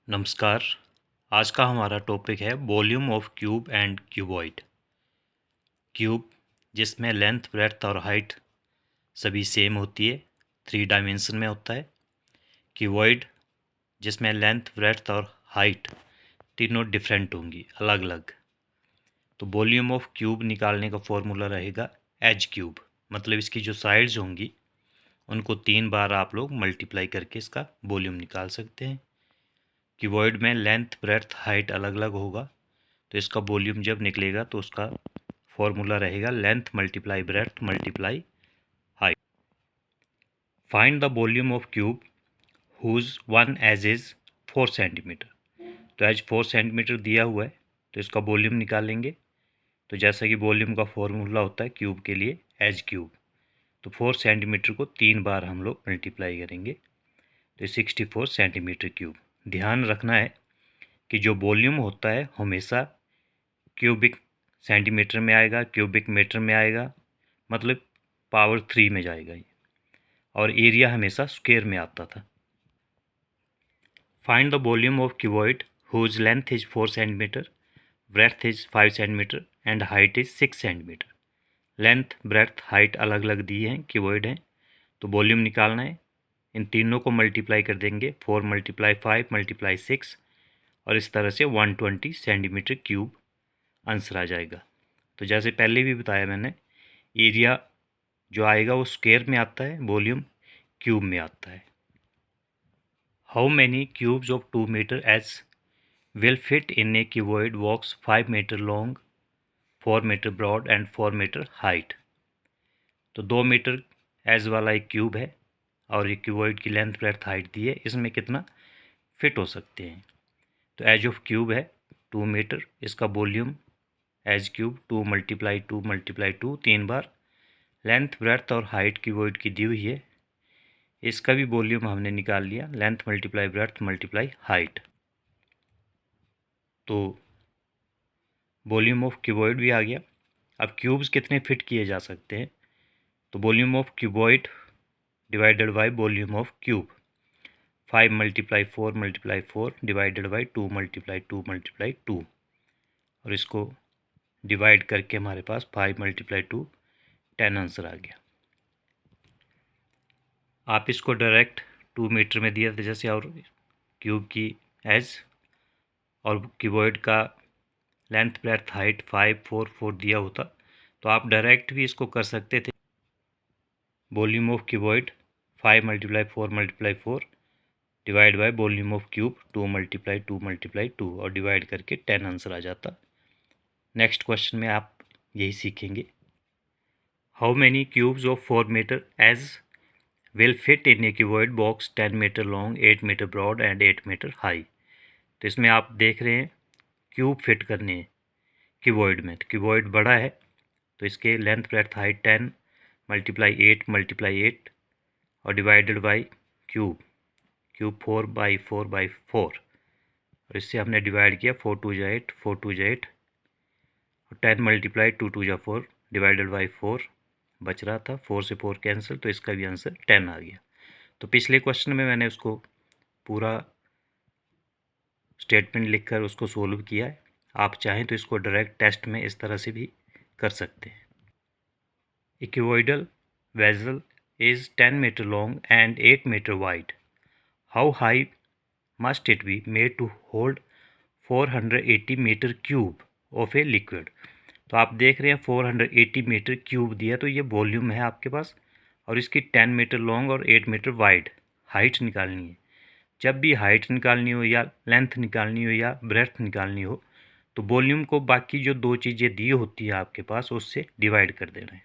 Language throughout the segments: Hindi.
नमस्कार। आज का हमारा टॉपिक है volume of cube and cuboid. Cube जिसमें लेंथ ब्रेड्थ और हाइट सभी सेम होती है, 3 डायमेंशन में होता है। क्यूबॉइड जिसमें लेंथ ब्रेड्थ और हाइट तीनों डिफरेंट होंगी, अलग अलग। तो वॉल्यूम ऑफ क्यूब निकालने का फॉर्मूला रहेगा एज क्यूब, मतलब इसकी जो साइड्स होंगी उनको 3 बार आप लोग मल्टीप्लाई करके इसका वॉल्यूम निकाल सकते हैं। क्यूबॉइड में लेंथ ब्रेड्थ हाइट अलग अलग होगा, तो इसका वॉल्यूम जब निकलेगा तो उसका फॉर्मूला रहेगा length multiply breadth multiply height. Find the volume of cube whose one edge is 4 centimetre. तो एज 4 सेंटीमीटर दिया हुआ है, तो इसका वॉल्यूम निकालेंगे। तो जैसा कि वॉल्यूम का फॉर्मूला होता है क्यूब के लिए एज क्यूब, तो 4 सेंटीमीटर को 3 बार हम लोग मल्टीप्लाई करेंगे, तो 64 सेंटीमीटर क्यूब। ध्यान रखना है कि जो वॉल्यूम होता है हमेशा क्यूबिक सेंटीमीटर में आएगा, क्यूबिक मीटर में आएगा, मतलब पावर 3 में जाएगा ये, और एरिया हमेशा स्क्वायर में आता था। Find the volume of cuboid whose length is 4 centimetre, breadth is 5 centimetre and height is 6 centimetre. Length breadth height अलग अलग दी हैं, क्यूबॉइड हैं, तो वॉल्यूम निकालना है। इन तीनों को मल्टीप्लाई कर देंगे, 4 मल्टीप्लाई 5 मल्टीप्लाई 6, और इस तरह से 120 सेंटीमीटर क्यूब आंसर आ जाएगा। तो जैसे पहले भी बताया मैंने, एरिया जो आएगा वो स्क्वायर में आता है, वॉल्यूम क्यूब में आता है। How many cubes of 2 metre edge will fit in a cuboid box 5 metre long, 4 metre broad and 4 metre height. तो 2 मीटर एज वाला एक क्यूब है और ये क्यूबॉइड की लेंथ ब्रेड्थ हाइट दी है, इसमें कितना फिट हो सकते हैं। तो एज ऑफ क्यूब है 2 मीटर, इसका volume edge cube 2 multiply 2 multiply 2 3 बार। लेंथ ब्रेड्थ और हाइट क्यूबॉइड की दी हुई है, इसका भी वॉल्यूम हमने निकाल लिया, length multiply breadth multiply height. तो वॉल्यूम ऑफ क्यूबॉइड भी आ गया। अब क्यूब्स कितने फिट किए जा सकते हैं, तो volume of cuboid divided by volume of cube, 5 multiply 4 multiply 4 divided by 2 multiply 2 multiply 2, और इसको डिवाइड करके हमारे पास 5 मल्टीप्लाई 2 10 आंसर आ गया। आप इसको डायरेक्ट 2 मीटर में दिया था जैसे, और क्यूब की एज और क्यूबॉइड का लेंथ ब्रेड्थ हाइट 5 4 4 दिया होता, तो आप डायरेक्ट भी इसको कर सकते थे। Volume of cuboid 5 multiply 4 multiply 4 divide by volume of cube 2 multiply 2 multiply 2, और डिवाइड करके 10 आंसर आ जाता। नेक्स्ट क्वेश्चन में आप यही सीखेंगे। How many cubes of 4 metre edge will fit in a cuboid box 10 metre long, 8 metre broad and 8 metre high. तो इसमें आप देख रहे हैं क्यूब फिट करने हैं क्यूबॉइड में, तो क्यूबॉइड बड़ा है, तो इसके लेंथ ब्रेड्थ हाइट 10 मल्टीप्लाई 8 और divided by cube, cube 4 by 4 और इससे हमने डिवाइड किया, 4 2 जा 8 4 2 जा 8 और 10 मल्टीप्लाई 2 2 जा 4 डिवाइडेड बाई 4 बच रहा था, 4 से 4 कैंसिल, तो इसका भी आंसर 10 आ गया। तो पिछले क्वेश्चन में मैंने उसको पूरा स्टेटमेंट लिखकर उसको सोल्व किया है। आप चाहें तो इसको डायरेक्ट टेस्ट में इस तरह से भी कर सकते हैं। Cuboidal vessel is 10 metre long and 8 metre wide. How high must it be made to hold 480 metre cube of a liquid. तो आप देख रहे हैं 480 मीटर क्यूब दिया, तो ये वॉल्यूम है आपके पास, और इसकी 10 मीटर लॉन्ग और 8 मीटर वाइड हाइट निकालनी है। जब भी हाइट निकालनी हो या लेंथ निकालनी हो या ब्रेड्थ निकालनी हो, तो वॉल्यूम को बाकी जो दो चीज़ें दी होती हैं आपके पास उससे डिवाइड कर देना है।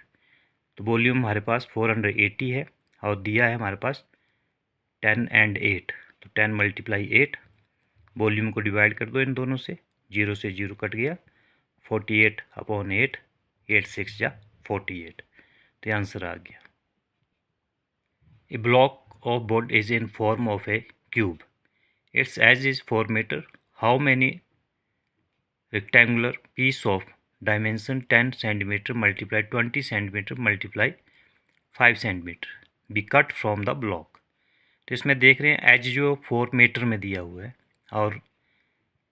तो वॉल्यूम हमारे पास 480 है और दिया है हमारे पास 10 एंड 8, तो 10 मल्टीप्लाई 8, वॉल्यूम को डिवाइड कर दो इन दोनों से, 0 से 0 कट गया, 48 अपॉन 8, 8 6 जा 48, तो ये आंसर आ गया। A block of board is in form of a cube, its edge is 4 meter. How many rectangular piece of dimension 10 centimeter multiply 20 centimeter multiply 5 centimeter be cut from the block। तो इसमें देख रहे हैं एज जो 4 मीटर में दिया हुआ है, और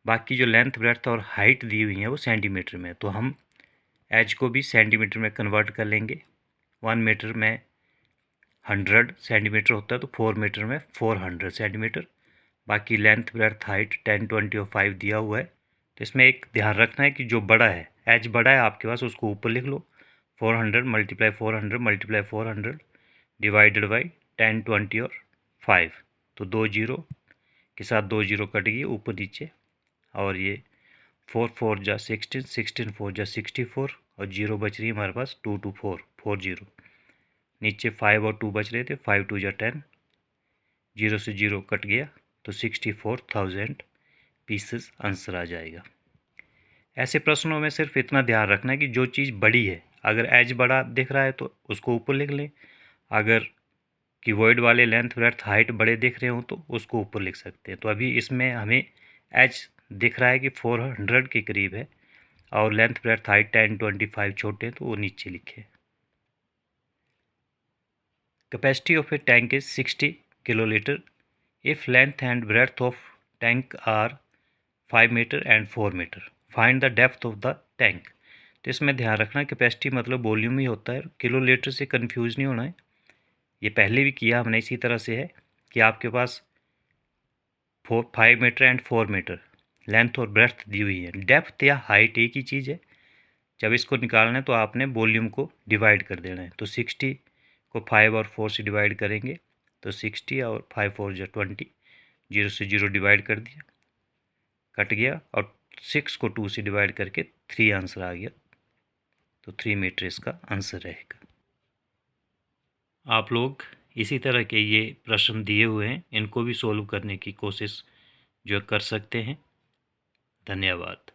बाकी जो लेंथ ब्रेड्थ और हाइट दी हुई है वो सेंटीमीटर में, तो हम एज को भी सेंटीमीटर में कन्वर्ट कर लेंगे। 1 मीटर में 100 सेंटीमीटर होता है, तो 4 मीटर में 400 सेंटीमीटर। बाकी लेंथ ब्रेड्थ हाइट 10, 20 और 5 दिया हुआ है। तो इसमें एक ध्यान रखना है कि जो बड़ा है, एज बड़ा है आपके पास, उसको ऊपर लिख लो। 400 मल्टीप्लाई 400 मल्टीप्लाई 400 डिवाइडेड बाई 10, 20 और 5। तो 2 जीरो के साथ 2 जीरो कट गई ऊपर नीचे, और ये 4 4 जा 16, 16 4 जा 64, और जीरो बच रही है हमारे पास 2 2 4 4 जीरो। नीचे 5 और 2 बच रहे थे, 5 2 जा 10, जीरो से जीरो कट गया, तो 64,000 पीसेस आंसर आ जाएगा। ऐसे प्रश्नों में सिर्फ इतना ध्यान रखना है कि जो चीज़ बड़ी है, अगर एज बड़ा दिख रहा है तो उसको ऊपर लिख लें, अगर क्यूबॉइड वाले लेंथ ब्रेड्थ हाइट बड़े दिख रहे हो तो उसको ऊपर लिख सकते हैं। तो अभी इसमें हमें एज दिख रहा है कि 400 के करीब है, और लेंथ ब्रेड्थ हाइट 10, 25 छोटे हैं, तो वो नीचे लिखे। Capacity of a tank is 60 kilolitre if length and breadth of tank are 5 metre and 4 metre, find the depth of the tank. तो इसमें ध्यान रखना कैपेसिटी मतलब वॉल्यूम ही होता है, किलोलीटर से कंफ्यूज नहीं होना है। ये पहले भी किया हमने इसी तरह से है कि आपके पास 5 मीटर एंड 4 मीटर लेंथ और ब्रेड्थ दी हुई है, डेप्थ या हाइट एक ही चीज़ है। जब इसको निकालना है तो आपने वॉल्यूम को डिवाइड कर देना है। तो 60 को 5 और 4 से डिवाइड करेंगे, तो 60 और 5 4 जो 20, जीरो से जीरो डिवाइड कर दिया, कट गया, और 6 को 2 से डिवाइड करके 3 आंसर आ गया। तो 3 मीटर इसका आंसर रहेगा। आप लोग इसी तरह के ये प्रश्न दिए हुए हैं, इनको भी सोल्व करने की कोशिश जो कर सकते हैं। धन्यवाद।